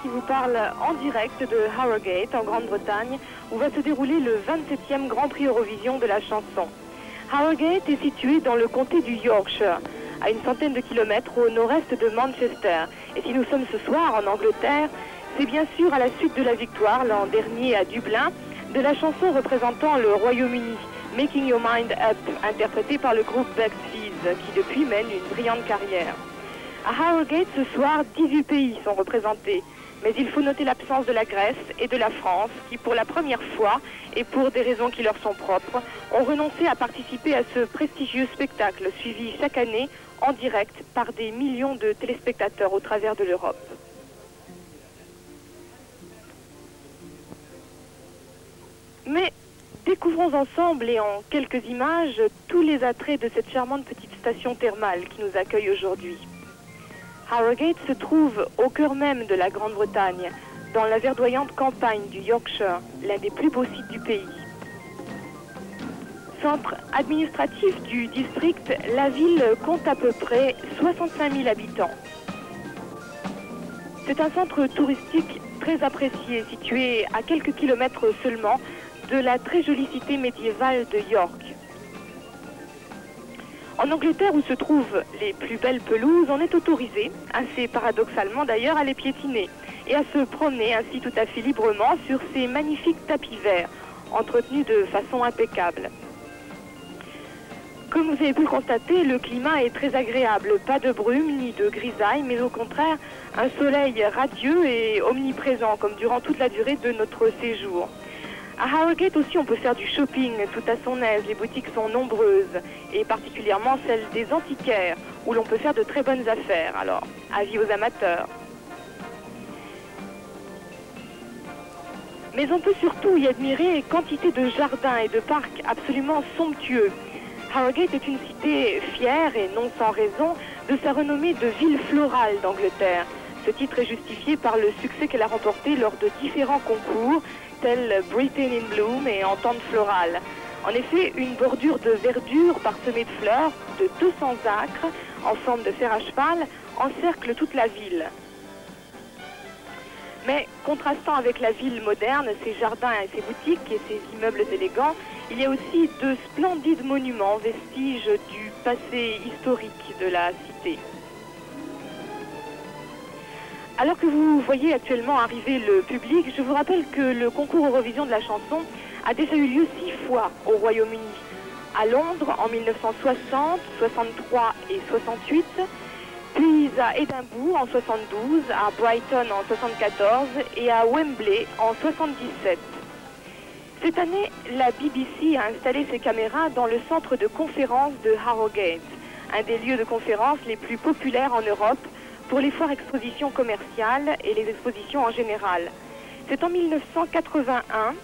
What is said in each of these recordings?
qui vous parle en direct de Harrogate, en Grande-Bretagne, où va se dérouler le 27e Grand Prix Eurovision de la chanson. Harrogate est situé dans le comté du Yorkshire, à une centaine de kilomètres au nord-est de Manchester. Et si nous sommes ce soir en Angleterre, c'est bien sûr à la suite de la victoire l'an dernier à Dublin de la chanson représentant le Royaume-Uni, Making Your Mind Up, interprétée par le groupe Bucks Fizz, qui depuis mène une brillante carrière. À Harrogate, ce soir, 18 pays sont représentés. Mais il faut noter l'absence de la Grèce et de la France, qui pour la première fois, et pour des raisons qui leur sont propres, ont renoncé à participer à ce prestigieux spectacle suivi chaque année en direct par des millions de téléspectateurs au travers de l'Europe. Mais découvrons ensemble et en quelques images tous les attraits de cette charmante petite station thermale qui nous accueille aujourd'hui. Harrogate se trouve au cœur même de la Grande-Bretagne, dans la verdoyante campagne du Yorkshire, l'un des plus beaux sites du pays. Centre administratif du district, la ville compte à peu près 65 000 habitants. C'est un centre touristique très apprécié, situé à quelques kilomètres seulement de la très jolie cité médiévale de York. En Angleterre, où se trouvent les plus belles pelouses, on est autorisé, assez paradoxalement d'ailleurs, à les piétiner et à se promener ainsi tout à fait librement sur ces magnifiques tapis verts, entretenus de façon impeccable. Comme vous avez pu le constater, le climat est très agréable, pas de brume ni de grisaille, mais au contraire, un soleil radieux et omniprésent, comme durant toute la durée de notre séjour. À Harrogate aussi, on peut faire du shopping tout à son aise. Les boutiques sont nombreuses, et particulièrement celles des antiquaires, où l'on peut faire de très bonnes affaires. Alors, avis aux amateurs. Mais on peut surtout y admirer quantité de jardins et de parcs absolument somptueux. Harrogate est une cité fière, et non sans raison, de sa renommée de ville florale d'Angleterre. Ce titre est justifié par le succès qu'elle a remporté lors de différents concours, tels Britain in Bloom et Entente florale. En effet, une bordure de verdure parsemée de fleurs de 200 acres en forme de fer à cheval encercle toute la ville. Mais contrastant avec la ville moderne, ses jardins et ses boutiques et ses immeubles élégants, il y a aussi de splendides monuments, vestiges du passé historique de la cité. Alors que vous voyez actuellement arriver le public, je vous rappelle que le concours Eurovision de la chanson a déjà eu lieu 6 fois au Royaume-Uni. À Londres en 1960, 63 et 68, puis à Édimbourg en 72, à Brighton en 74 et à Wembley en 77. Cette année, la BBC a installé ses caméras dans le centre de conférence de Harrogate, un des lieux de conférence les plus populaires en Europe, pour les foires expositions commerciales et les expositions en général. C'est en 1981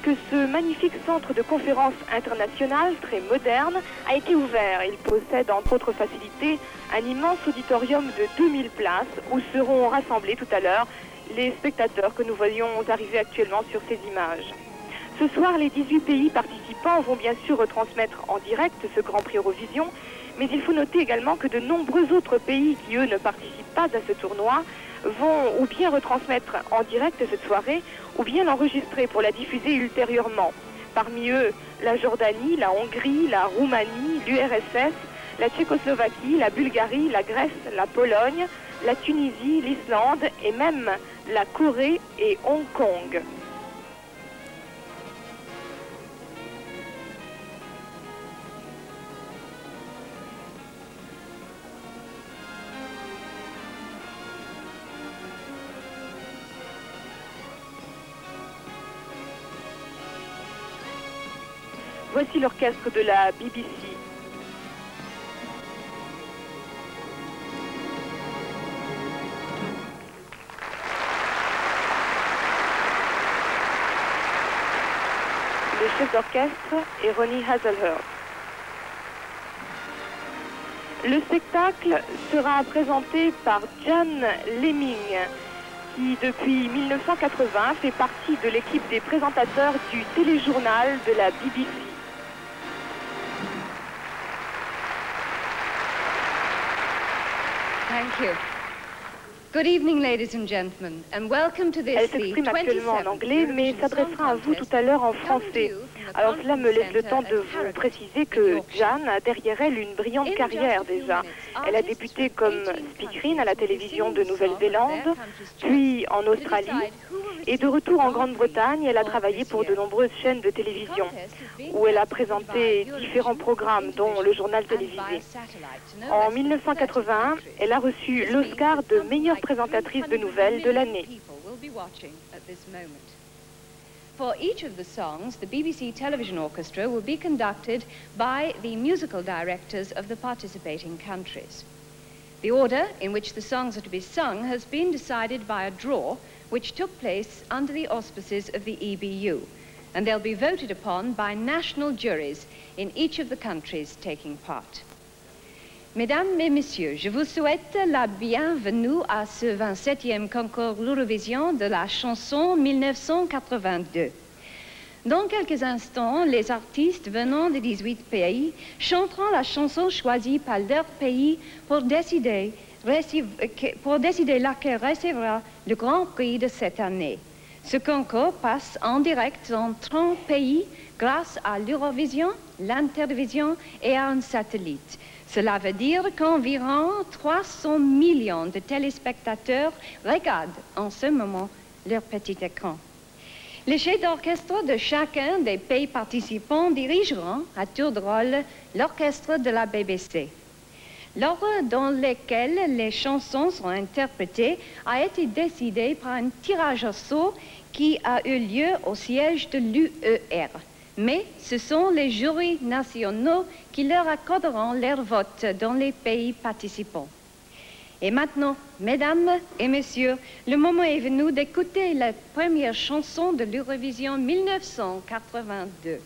que ce magnifique centre de conférence international, très moderne, a été ouvert. Il possède, entre autres facilités, un immense auditorium de 2000 places où seront rassemblés tout à l'heure les spectateurs que nous voyons arriver actuellement sur ces images. Ce soir, les 18 pays participants vont bien sûr retransmettre en direct ce Grand Prix Eurovision, mais il faut noter également que de nombreux autres pays qui, eux, ne participent pas à ce tournoi vont ou bien retransmettre en direct cette soirée ou bien l'enregistrer pour la diffuser ultérieurement. Parmi eux, la Jordanie, la Hongrie, la Roumanie, l'URSS, la Tchécoslovaquie, la Bulgarie, la Grèce, la Pologne, la Tunisie, l'Islande et même la Corée et Hong Kong. Voici l'orchestre de la BBC. Le chef d'orchestre est Ronnie Hazelhurst. Le spectacle sera présenté par Jan Lemming, qui depuis 1980 fait partie de l'équipe des présentateurs du téléjournal de la BBC. Thank you. Good evening, ladies and gentlemen, and welcome to this. Elle s'exprime actuellement en anglais, mais s'adressera à vous tout à l'heure en français. Alors cela me laisse le temps de vous préciser que Jan a derrière elle une brillante carrière déjà. Elle a débuté comme speakerine à la télévision de Nouvelle-Zélande, puis en Australie, et de retour en Grande-Bretagne, elle a travaillé pour de nombreuses chaînes de télévision, où elle a présenté différents programmes, dont le journal télévisé. En 1981, elle a reçu l'Oscar de meilleure présentatrice de nouvelles de l'année. For each of the songs, the BBC Television Orchestra will be conducted by the musical directors of the participating countries. The order in which the songs are to be sung has been decided by a draw which took place under the auspices of the EBU, and they'll be voted upon by national juries in each of the countries taking part. Mesdames et messieurs, je vous souhaite la bienvenue à ce 27e concours l'Eurovision de la chanson 1982. Dans quelques instants, les artistes venant de 18 pays chanteront la chanson choisie par leur pays pour décider laquelle recevra le Grand Prix de cette année. Ce concours passe en direct dans 30 pays grâce à l'Eurovision, l'Intervision et à un satellite. Cela veut dire qu'environ 300 millions de téléspectateurs regardent en ce moment leur petit écran. Les chefs d'orchestre de chacun des pays participants dirigeront à tour de rôle l'orchestre de la BBC. L'ordre dans lequel les chansons sont interprétées a été décidé par un tirage au sort qui a eu lieu au siège de l'UER. Mais ce sont les jurys nationaux qui leur accorderont leur vote dans les pays participants. Et maintenant, mesdames et messieurs, le moment est venu d'écouter la première chanson de l'Eurovision 1982.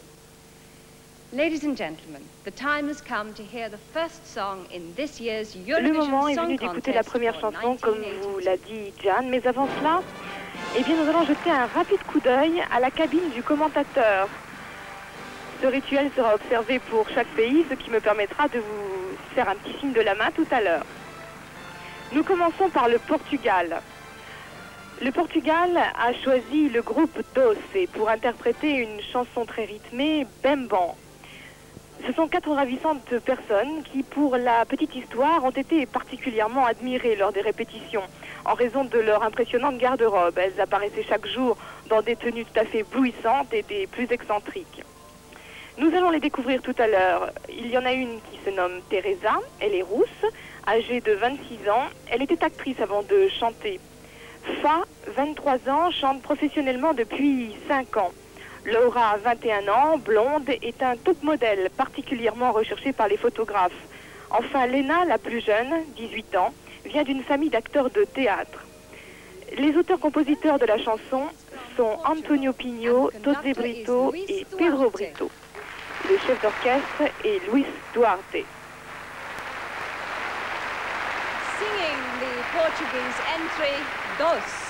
Ladies and gentlemen, the time has come to hear the first song in this year's Le moment Eurovision est Song venu d'écouter la Contest première for chanson, comme vous l'a 1982. dit Jan, mais avant cela, eh bien, nous allons jeter un rapide coup d'œil à la cabine du commentateur. Ce rituel sera observé pour chaque pays, ce qui me permettra de vous faire un petit signe de la main tout à l'heure. Nous commençons par le Portugal. Le Portugal a choisi le groupe Doce pour interpréter une chanson très rythmée, Bembam. Ce sont 4 ravissantes personnes qui, pour la petite histoire, ont été particulièrement admirées lors des répétitions, en raison de leur impressionnante garde-robe. Elles apparaissaient chaque jour dans des tenues tout à fait éblouissantes et des plus excentriques. Nous allons les découvrir tout à l'heure. Il y en a une qui se nomme Teresa, elle est rousse, âgée de 26 ans. Elle était actrice avant de chanter. Fa, 23 ans, chante professionnellement depuis 5 ans. Laura, 21 ans, blonde, est un top modèle particulièrement recherché par les photographes. Enfin, Lena, la plus jeune, 18 ans, vient d'une famille d'acteurs de théâtre. Les auteurs-compositeurs de la chanson sont Antonio Pinho, José Brito et Pedro Brito. Le chef d'orchestre est Luis Duarte. Singing the Portuguese entry, Doce.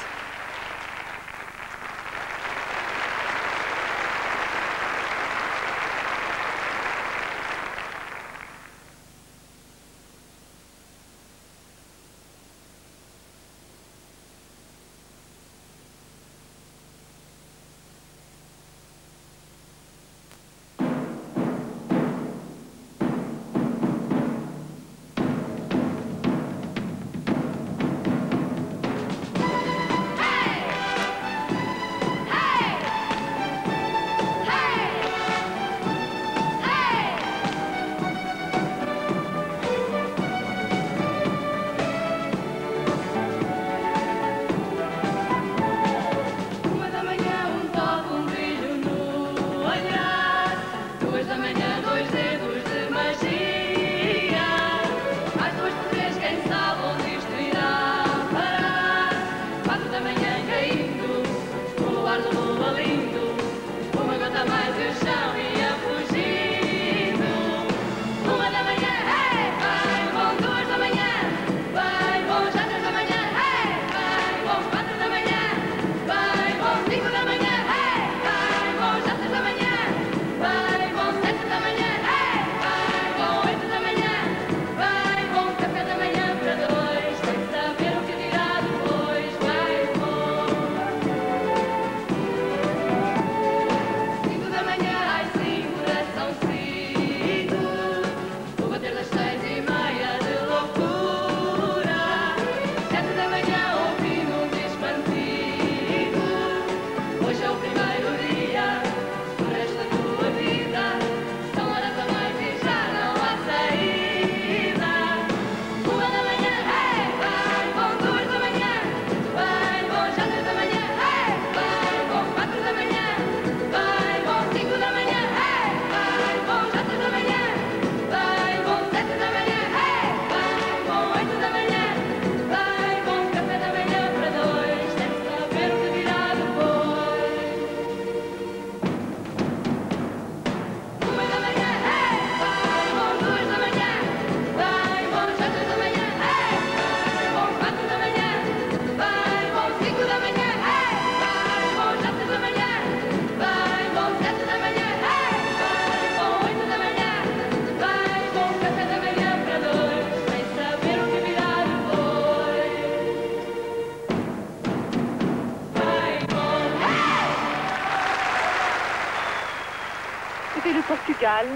Portugal.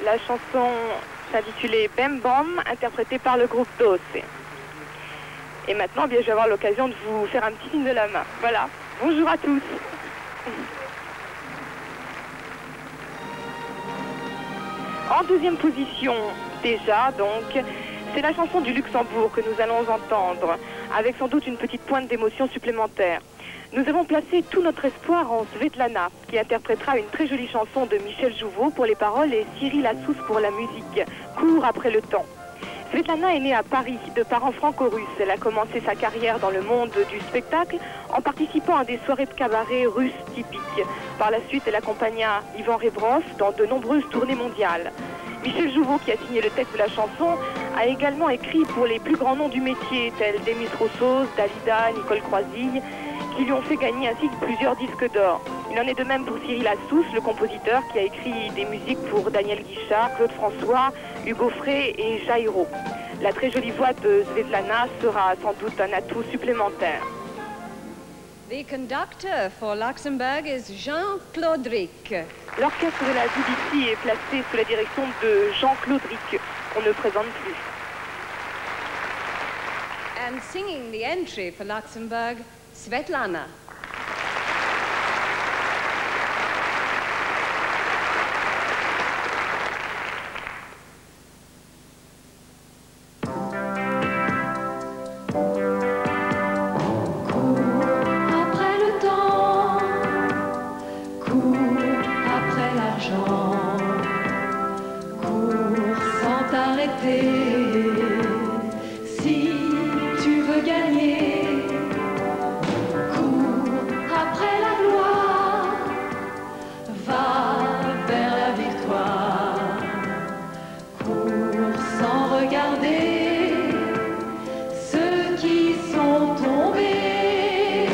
La chanson s'intitulait Bem Bom, interprétée par le groupe Doce. Et maintenant, eh bien, je vais avoir l'occasion de vous faire un petit signe de la main. Voilà. Bonjour à tous. En deuxième position, déjà, donc, c'est la chanson du Luxembourg que nous allons entendre, avec sans doute une petite pointe d'émotion supplémentaire. Nous avons placé tout notre espoir en Svetlana, qui interprétera une très jolie chanson de Michel Jouveau pour les paroles et Cyril Assous pour la musique, Court après le temps. Svetlana est née à Paris, de parents franco-russes. Elle a commencé sa carrière dans le monde du spectacle en participant à des soirées de cabaret russes typiques. Par la suite, elle accompagna Ivan Rebrov dans de nombreuses tournées mondiales. Michel Jouveau, qui a signé le texte de la chanson, a également écrit pour les plus grands noms du métier, tels Demis Roussos, Dalida, Nicole Croisille, qui lui ont fait gagner ainsi plusieurs disques d'or. Il en est de même pour Cyril Assous, le compositeur qui a écrit des musiques pour Daniel Guichard, Claude François, Hugo Frey et Jairo. La très jolie voix de Svetlana sera sans doute un atout supplémentaire. The conductor for Luxembourg is Jean-Claude Rick. L'orchestre de la BBC est placé sous la direction de Jean-Claude Rick, qu'on ne présente plus. And singing the entry for Luxembourg, Svetlana. Si tu veux gagner, cours après la gloire, va vers la victoire, cours sans regarder ceux qui sont tombés,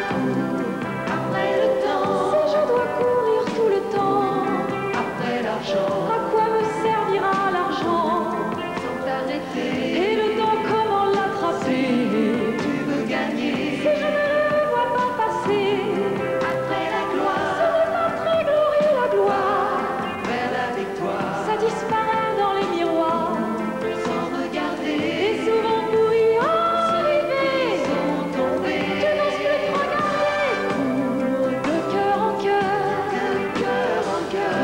cours après le temps. Si je dois courir tout le temps après l'argent, à quoi me servira l'argent? Et le temps, comment l'attraper? Tu veux gagner. Si je ne le vois pas passer, après la gloire, ce n'est pas très glorieux la gloire. Vers la victoire, ça disparaît dans les miroirs, sans regarder. Et souvent pour y arriver, sont tombés. Tu n'oses plus te regarder. Cours de cœur en cœur, de cœur en cœur,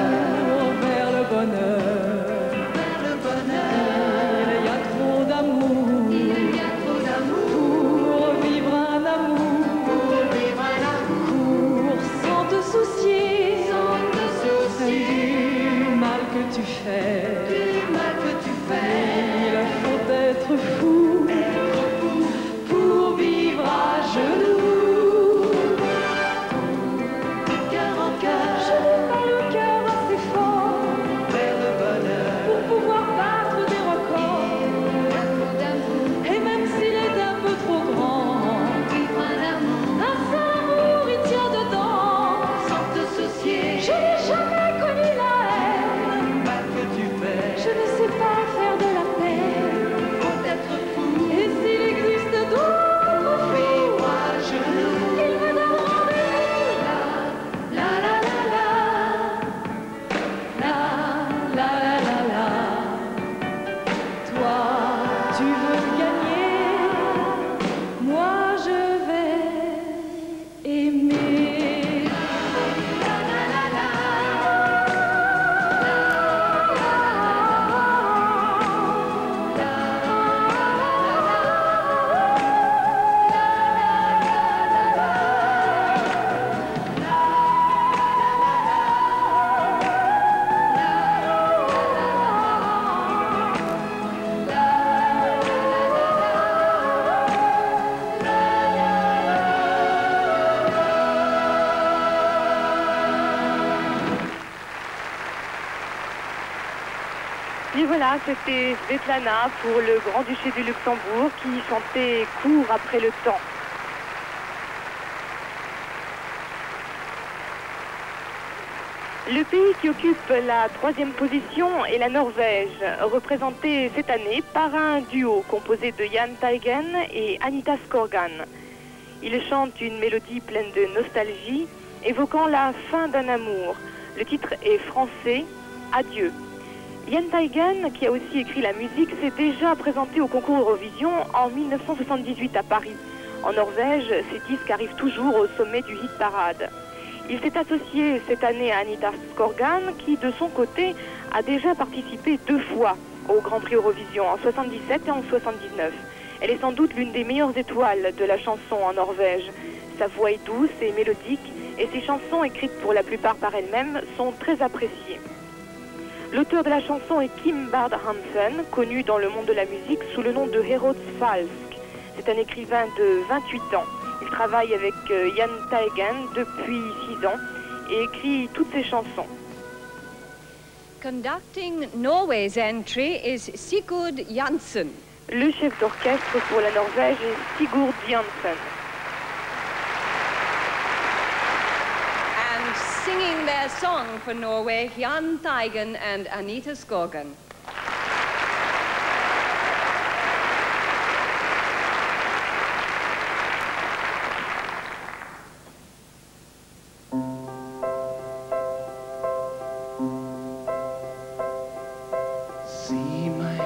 vers le bonheur. Du mal que tu fais, il faut être fou pour vivre à genoux. Cœur en cœur, je n'ai pas le cœur assez fort vers le bonheur pour pouvoir battre des records. Et même s'il est un peu trop grand, vivre un seul amour il tient dedans, sans te soucier. Je n'ai jamais connu la haine. Je ne sais pas faire de la peine, faut être fou. Et s'il existe d'autres fous, à genoux, ils me donnent rendez-vous. La la la la la la la la la. Toi, tu veux gagner, moi je vais aimer. La la la la. Et voilà, c'était Svetlana pour le Grand-Duché du Luxembourg qui chantait Court après le temps. Le pays qui occupe la 3e position est la Norvège, représentée cette année par un duo composé de Jahn Teigen et Anita Skorgan. Ils chantent une mélodie pleine de nostalgie, évoquant la fin d'un amour. Le titre est français, Adieu. Jahn Teigen, qui a aussi écrit la musique, s'est déjà présenté au concours Eurovision en 1978 à Paris. En Norvège, ses disques arrivent toujours au sommet du hit parade. Il s'est associé cette année à Anita Skorgan, qui de son côté a déjà participé 2 fois au Grand Prix Eurovision, en 77 et en 79. Elle est sans doute l'une des meilleures étoiles de la chanson en Norvège. Sa voix est douce et mélodique, et ses chansons, écrites pour la plupart par elle-même, sont très appréciées. L'auteur de la chanson est Kim Bard Hansen, connu dans le monde de la musique sous le nom de Herodes Falsk. C'est un écrivain de 28 ans. Il travaille avec Jahn Teigen depuis 6 ans et écrit toutes ses chansons. Conducting Norway's entry is Sigurd Jansen. Le chef d'orchestre pour la Norvège est Sigurd Jansen. And singing their song for Norway, Jahn Teigen and Anita Skorgan. Si meg,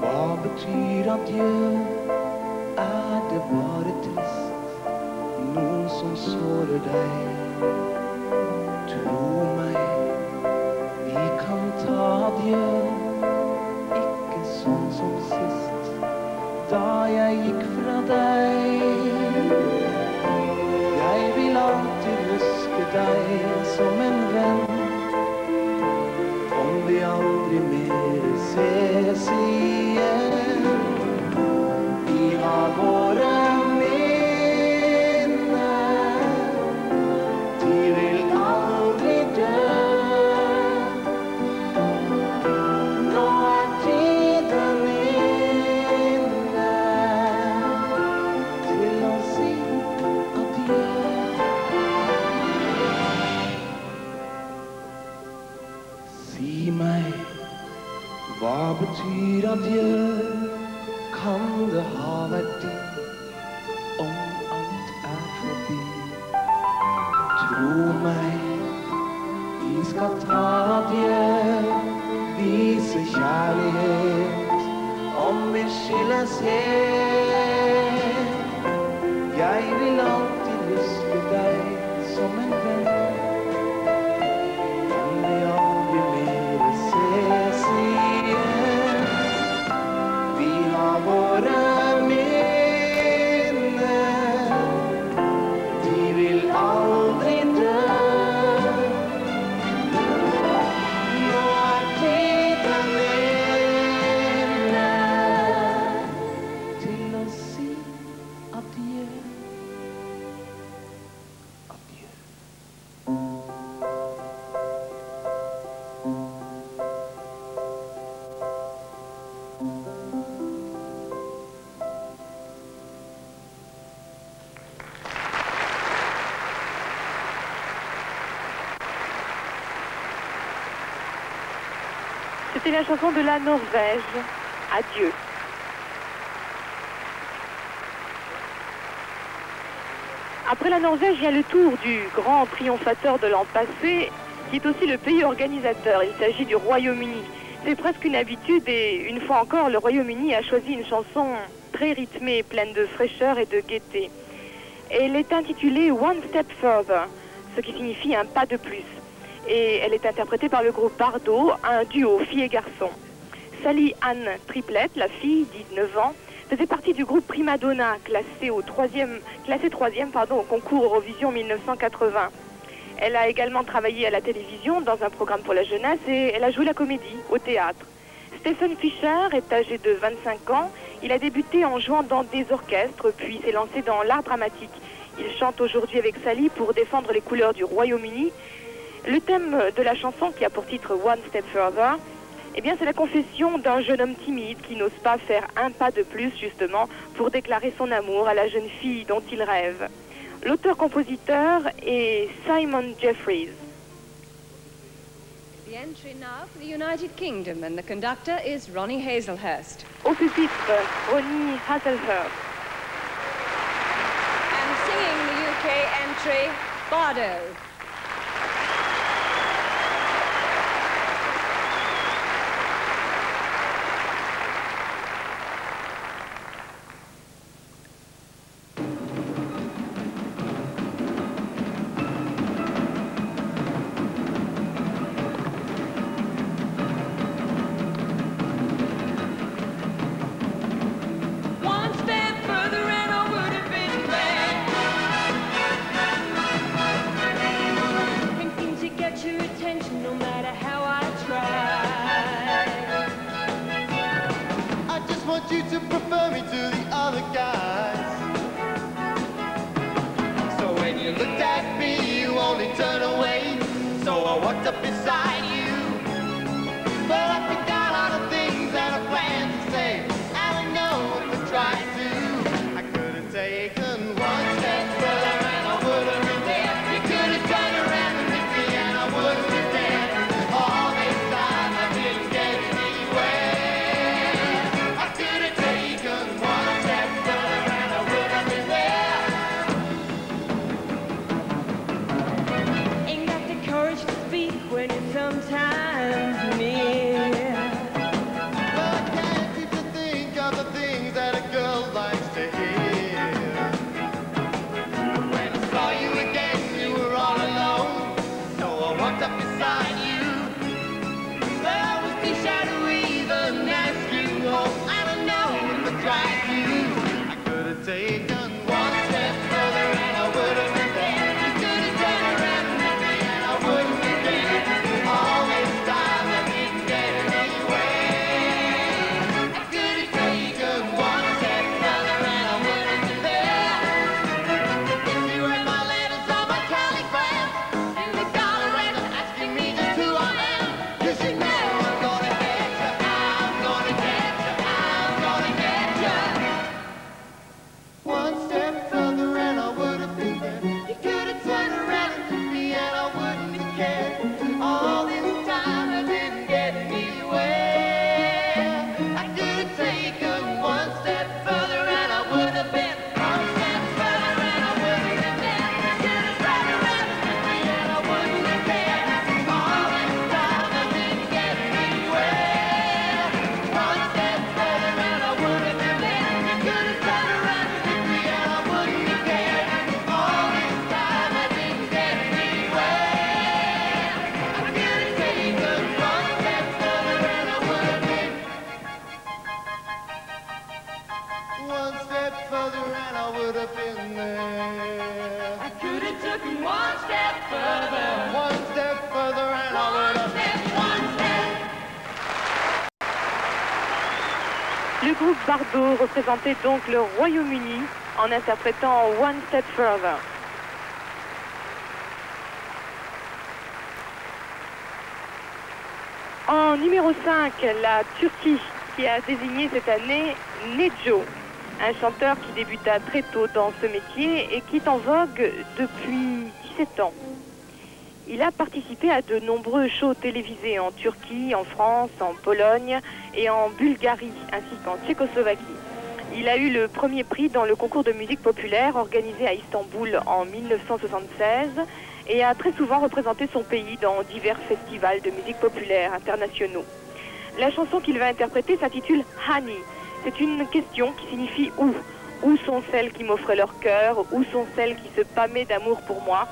hva betyr adjø? Er det bare trist, noe som sårer deg? Tro meg, vi kan ta adjø, ikke sånn som sist, da jeg gikk fra deg. Jeg vil alltid huske deg som en venn, om vi aldri mer ses igjen. Vi har våre minner, de vil aldri dø. Nå er tiden inne til å si adjø. Si meg, hva betyr adjø? Kan det ha verdi om alt er forbi? Tro meg, vi skal ta adjø, vise kjærlighet om vi skilles helt. Jeg vil alltid huske deg som en venn, om vi aldri mer ses igjen. Vi har våre minner, de vil aldri dø. Nå er tiden inne til å si adjø. Adjø. C'était la chanson de la Norvège, Adieu. Après la Norvège, il y a le tour du grand triomphateur de l'an passé, qui est aussi le pays organisateur. Il s'agit du Royaume-Uni. C'est presque une habitude et une fois encore, le Royaume-Uni a choisi une chanson très rythmée, pleine de fraîcheur et de gaieté. Elle est intitulée One Step Further, ce qui signifie un pas de plus. Et elle est interprétée par le groupe Bardot, un duo filles et garçons. Sally Ann Triplett, la fille, 19 ans, faisait partie du groupe Prima Donna, classé troisième au concours Eurovision 1980. Elle a également travaillé à la télévision dans un programme pour la jeunesse et elle a joué la comédie au théâtre. Stephen Fisher est âgé de 25 ans. Il a débuté en jouant dans des orchestres, puis s'est lancé dans l'art dramatique. Il chante aujourd'hui avec Sally pour défendre les couleurs du Royaume-Uni. Le thème de la chanson, qui a pour titre One Step Further, eh bien, c'est la confession d'un jeune homme timide qui n'ose pas faire un pas de plus, justement, pour déclarer son amour à la jeune fille dont il rêve. L'auteur-compositeur est Simon Jeffries. The entry now for the United Kingdom, and the conductor is Ronnie Hazelhurst. Au pupitre, Ronnie Hazelhurst. And singing the UK entry, Bardo. when you're sometimes near. But I can't keep to think of the things that a girl likes to hear. When I saw you again, you were all alone, so I walked up beside you. But I was too shy to even ask you home. I don't know if I tried to. I could have taken one step further and I would have been there. You could have turned around and met me and I wouldn't be there. All this time I didn't get anywhere. I could have taken one step further and I would have been there. If you read my letters on my telegram, in the Colorado asking me just who I am, you should know I'm gonna get you, I'm gonna get you, I'm gonna get you. One step further and I would have been there. You could have turned around and took me and I wouldn't have cared. All this time I didn't get anywhere. I could have taken one step further and I would have been. One step further and I would have been there. You could have turned around and took me and I wouldn't have cared. All this time I didn't get anywhere. One step further and I would have been there. You could have turned around and took me and I wouldn't have cared. All this time I didn't get anywhere. I could have taken one step further and I would have been. One step further and I would have been there. I could have taken one step further. One step further and I would have been. One step. Le groupe Bardot représentait donc le Royaume-Uni en interprétant One Step Further. En numéro 5, la Turquie qui a désigné cette année Neco, un chanteur qui débuta très tôt dans ce métier et qui est en vogue depuis 17 ans. Il a participé à de nombreux shows télévisés en Turquie, en France, en Pologne et en Bulgarie, ainsi qu'en Tchécoslovaquie. Il a eu le premier prix dans le concours de musique populaire organisé à Istanbul en 1976 et a très souvent représenté son pays dans divers festivals de musique populaire internationaux. La chanson qu'il va interpréter s'intitule Hani. C'est une question qui signifie où. Où sont celles qui m'offraient leur cœur? Où sont celles qui se pâmaient d'amour pour moi?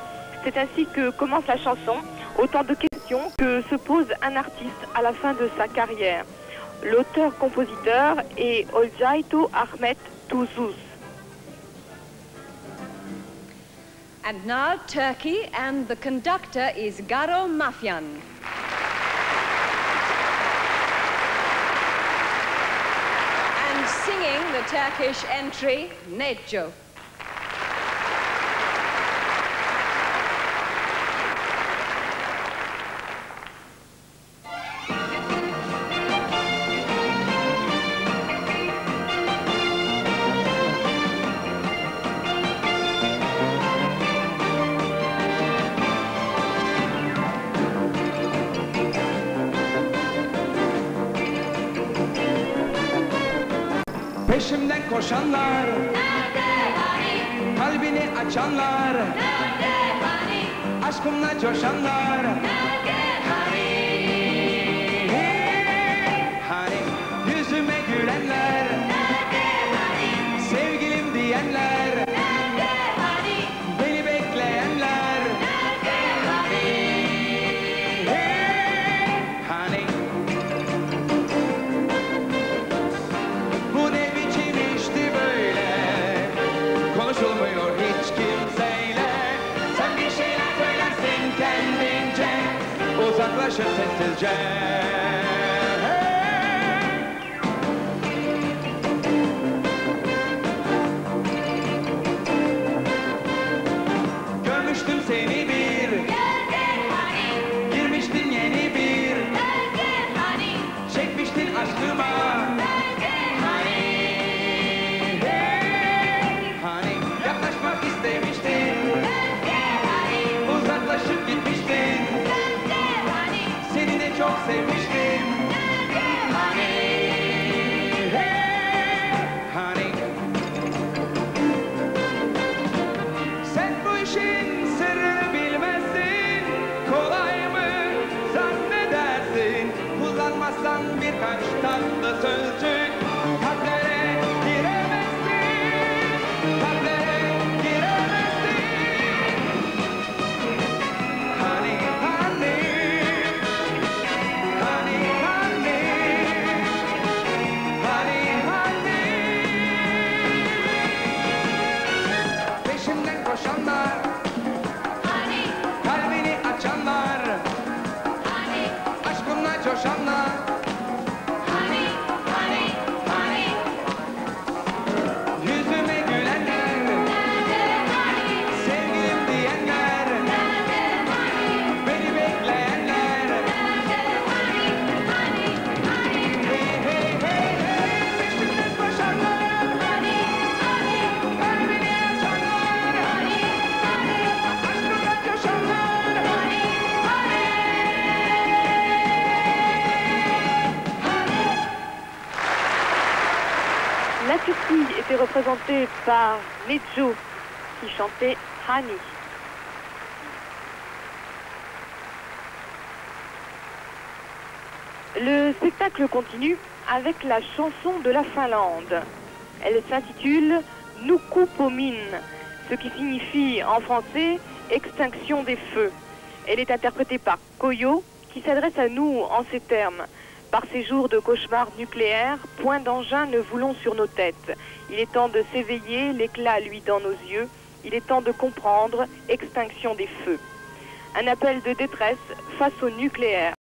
C'est ainsi que commence la chanson, autant de questions que se pose un artiste à la fin de sa carrière. L'auteur-compositeur est Olcayto Ahmet Tuzuz. And now Turkey, and the conductor is Garo Mafyan. And singing the Turkish entry, Neco. Peşimden koşanlar, kalbini açanlar, aşkımla coşanlar. Hani yüzüme gülenler, sevgilim diyenler, beni bekleyenler. Hani bu ne biçim işti böyle, konuşulmuyor hiç kimseyle. Sen bir şeyler söylersin kendince, uzaklaşır sessizce. Görmüştüm seni bir, girmiştin yeni bir, çekmiştin aşkıma. Hani yaklaşmak istemiştin, uzaklaşıp gitmiştin. Seni de çok sevmiştim. Hani sen bu işin sırrını bilmezsin. Kolay mı coşanlar. Honey, honey, honey. Yüzüme gülenler, sevgilim diyenler, beni bekleyenler. Hey hey hey hey, peşimden koşanlar, kalbini açanlar, aşkımdan coşanlar. La Turquie était représentée par Neco qui chantait Hani. Le spectacle continue avec la chanson de la Finlande. Elle s'intitule Nukupomin, ce qui signifie en français extinction des feux. Elle est interprétée par Koyo qui s'adresse à nous en ces termes. Par ces jours de cauchemars nucléaires, point d'engin ne voulons sur nos têtes. Il est temps de s'éveiller, l'éclat lui dans nos yeux. Il est temps de comprendre, extinction des feux. Un appel de détresse face au nucléaire.